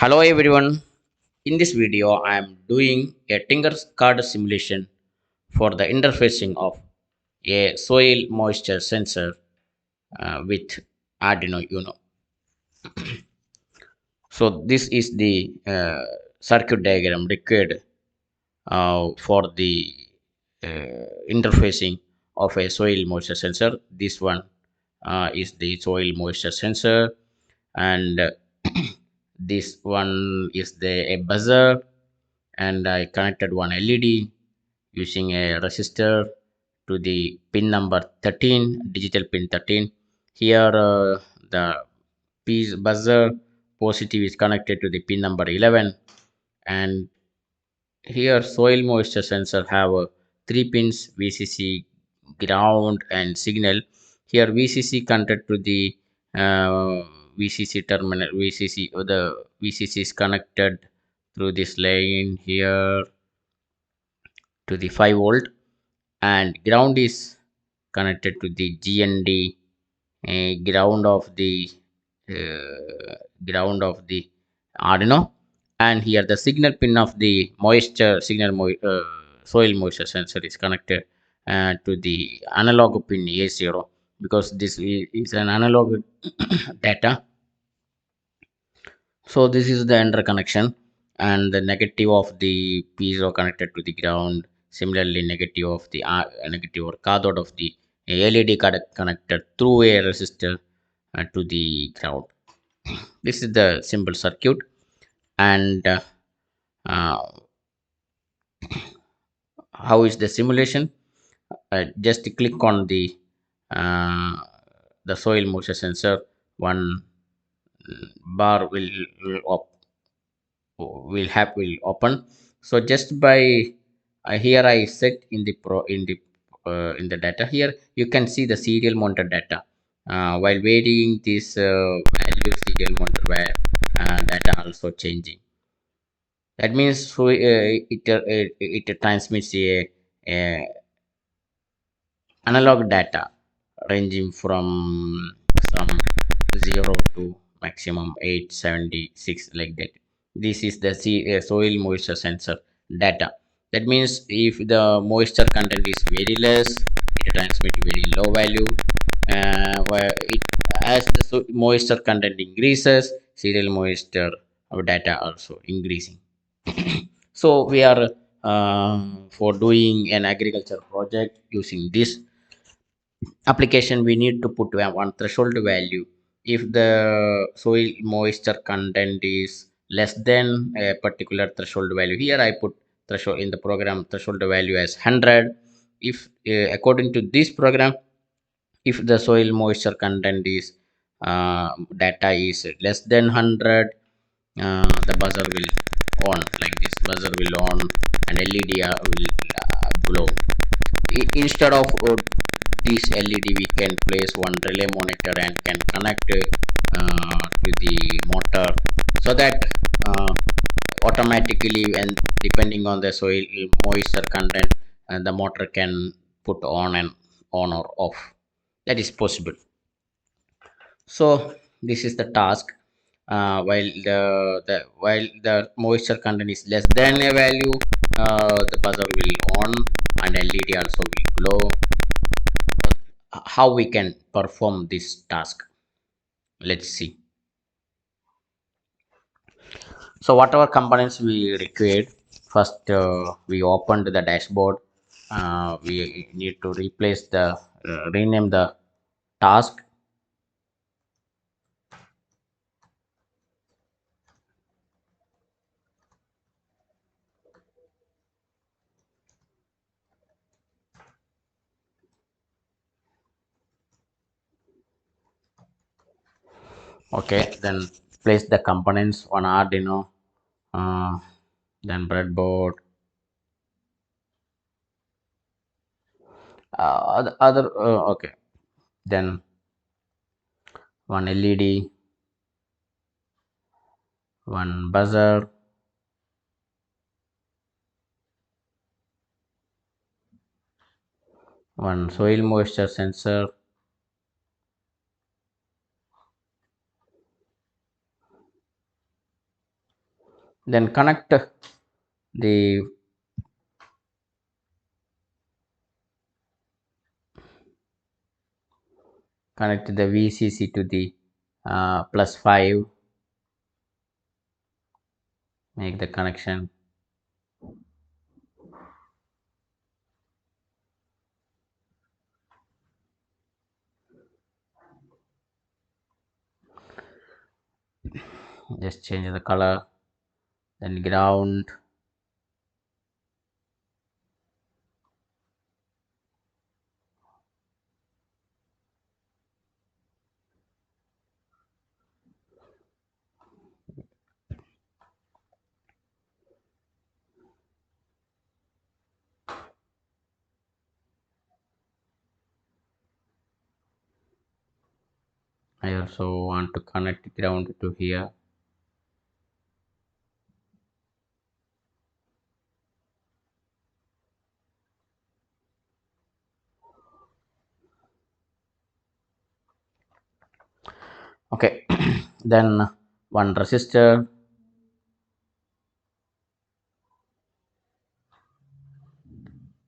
Hello everyone. In this video, I am doing a Tinkercard simulation for the interfacing of a soil moisture sensor with Arduino Uno. So this is the circuit diagram required for the interfacing of a soil moisture sensor. This one is the soil moisture sensor, and this one is a buzzer, and I connected one LED using a resistor to the pin number 13, digital pin 13. Here the piece buzzer positive is connected to the pin number 11, and here soil moisture sensor have three pins: VCC, ground, and signal. Here VCC connected to the VCC terminal. The VCC is connected through this line here to the 5 volt, and ground is connected to the GND ground of the Arduino. And here the signal pin of the soil moisture sensor is connected to the analog pin A0, because this is an analog data. So this is the interconnection, and the negative of the piezo connected to the ground. Similarly, negative or cathode of the LED connected through a resistor to the ground. This is the simple circuit, and uh, how is the simulation? Just click on uh, the soil moisture sensor. One bar will open. So just by here I set in the in the data. Here you can see the serial monitor data. While varying this value, serial monitor where data also changing. That means so it transmits a analog data ranging from some 0 to maximum 876, like that. This is the soil moisture sensor data. That means if the moisture content is very less, it transmits very low value. Where it as the moisture content increases, serial moisture data also increasing. So we are for doing an agriculture project using this application, we need to put one threshold value. If the soil moisture content is less than a particular threshold value, here I put threshold in the program threshold value as 100. If according to this program, if the soil moisture content is data is less than 100, the buzzer will on, like this buzzer will on, and LED will glow. Instead of this LED, we can place one relay monitor and can connect to the motor, so that uh, automatically, and depending on the soil moisture content, the motor can put on or off. That is possible. So this is the task. While the moisture content is less than a value, the buzzer will on and LED also will glow. How we can perform this task? Let's see. So whatever components we required, first we opened the dashboard. We need to replace the rename the task. Okay, then place the components on Arduino, uh, then breadboard, okay, then one LED, one buzzer, one soil moisture sensor, Then the connect the VCC to the +5. Make the connection. Just change the color. Then ground. I also want to connect ground to here. Okay. Then one resistor,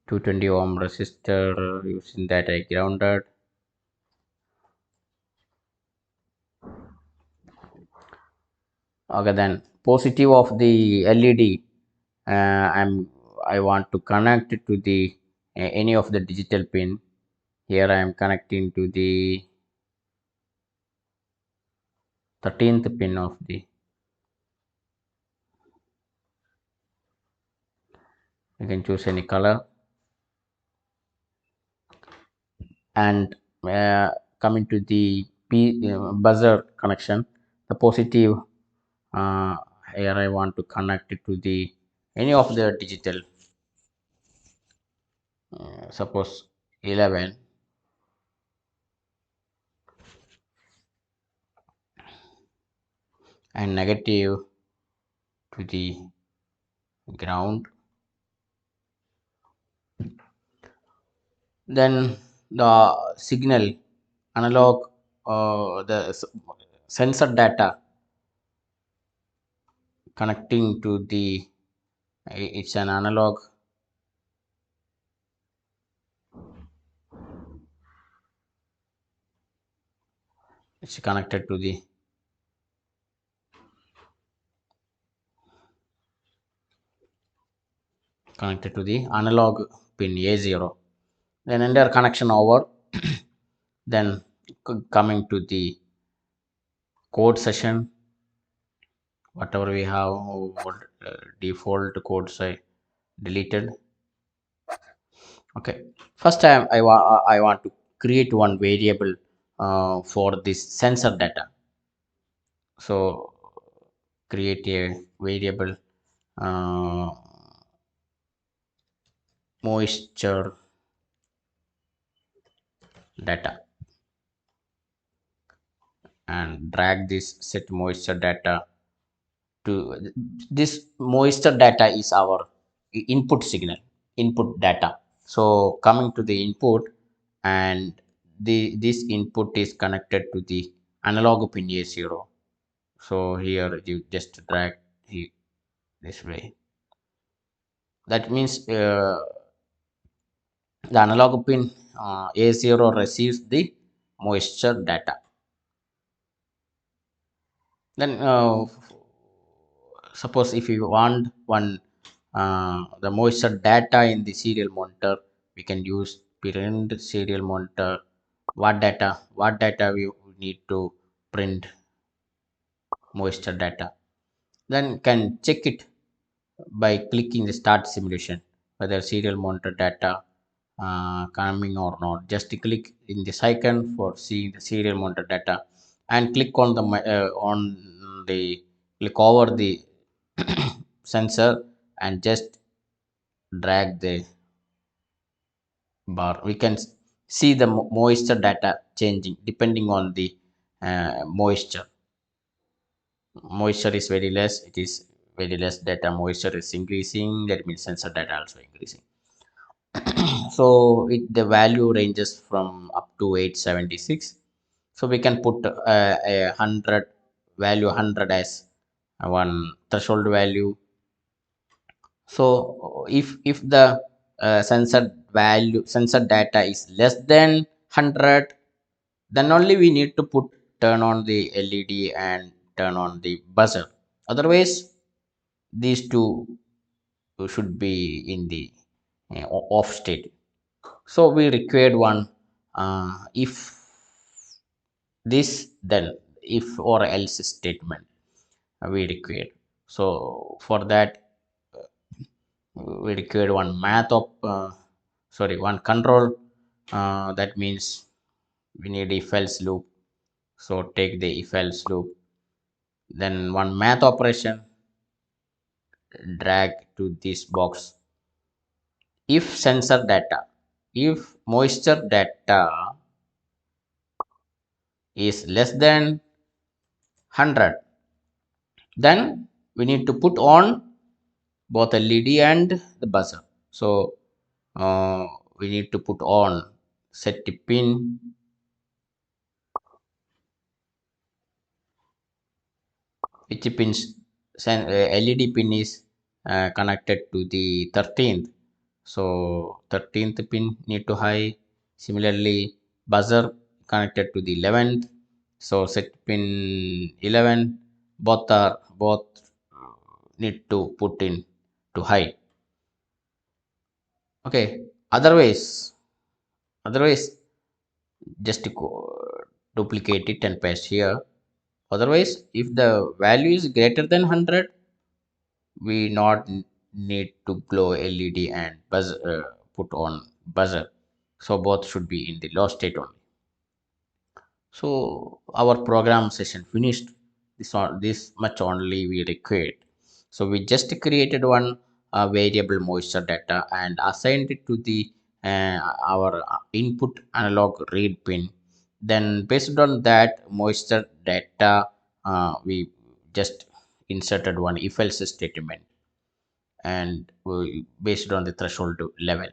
220 ohm resistor, using that I grounded. Okay, then positive of the LED, I want to connect to the any of the digital pin. Here I am connecting to the 13th pin of the. You can choose any color. And coming to the buzzer connection, the positive, uh, here I want to connect it to the any of the digital, suppose 11, and negative to the ground. Then the signal analog, the sensor data connecting to the, it's an analog, it's connected to the analog pin A0. Then enter connection over. Then coming to the code session, whatever we have, what default codes I deleted. Okay, first time I want to create one variable for this sensor data. So create a variable, uh, moisture data, and drag this set moisture data to this. Moisture data is our input signal, input data. So coming to the input, and this input is connected to the analog pin A0. So here you just drag it this way. That means the analog pin A0 receives the moisture data. Then suppose if you want one, the moisture data in the serial monitor, we can use print serial monitor. What data we need to print moisture data. Then can check it by clicking the start simulation, whether serial monitor data coming or not. Just click in this icon for seeing the serial monitor data, and click on the click over the sensor, and just drag the bar. We can see the moisture data changing depending on the moisture is very less, it is very less data. Moisture is increasing, that means sensor data also increasing. So the value ranges from up to 876. So we can put a 100 value, 100 as one threshold value. So if the sensor data is less than 100, then only we need to turn on the LED and turn on the buzzer. Otherwise, these two should be in the off state. So we required one if this, then if or else statement we required. So for that, we required one math of one control, that means we need if else loop. So take the if else loop, then one math operation, drag to this box. If sensor data, if moisture data is less than 100, then we need to put on both LED and the buzzer. So we need to put on set the pin, which pins LED pin is connected to the 13th. So 13th pin need to high. Similarly, buzzer connected to the 11th. So set pin 11, both need to put in to high. Okay. Otherwise just duplicate it and paste here. Otherwise, if the value is greater than 100, we not need to glow LED and put on buzzer. So both should be in the low state only. So our program session finished. This much only we required. So we just created one variable moisture data and assigned it to the uh, our input analog read pin. Then based on that moisture data, we just inserted one if else statement, and based on the threshold level.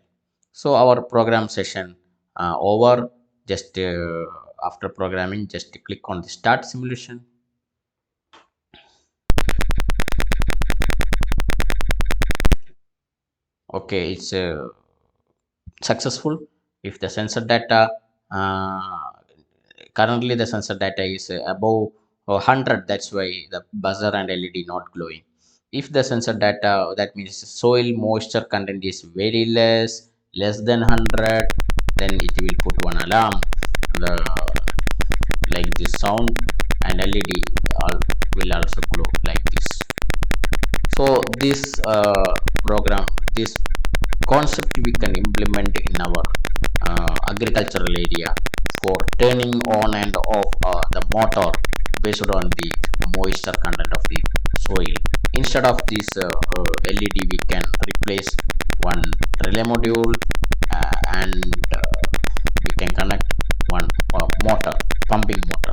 So our program session over. Just after programming, just click on the start simulation. Okay, it's successful. If the sensor data, uh, currently the sensor data is above 100, that's why the buzzer and LED not glowing. If the sensor data, that means soil moisture content is very less than 100, then it will put one alarm, the like this sound, and LED will also glow like this. So this program, this concept we can implement in our agricultural area for turning on and off the motor based on the moisture content of the soil. Instead of this LED, we can replace one relay module, and we can connect one motor, pumping motor.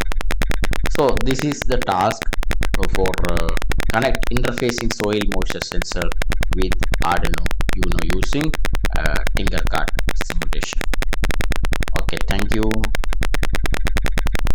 So this is the task for connect interfacing soil moisture sensor with Arduino Uno using Tinkercard simulation. Okay, thank you.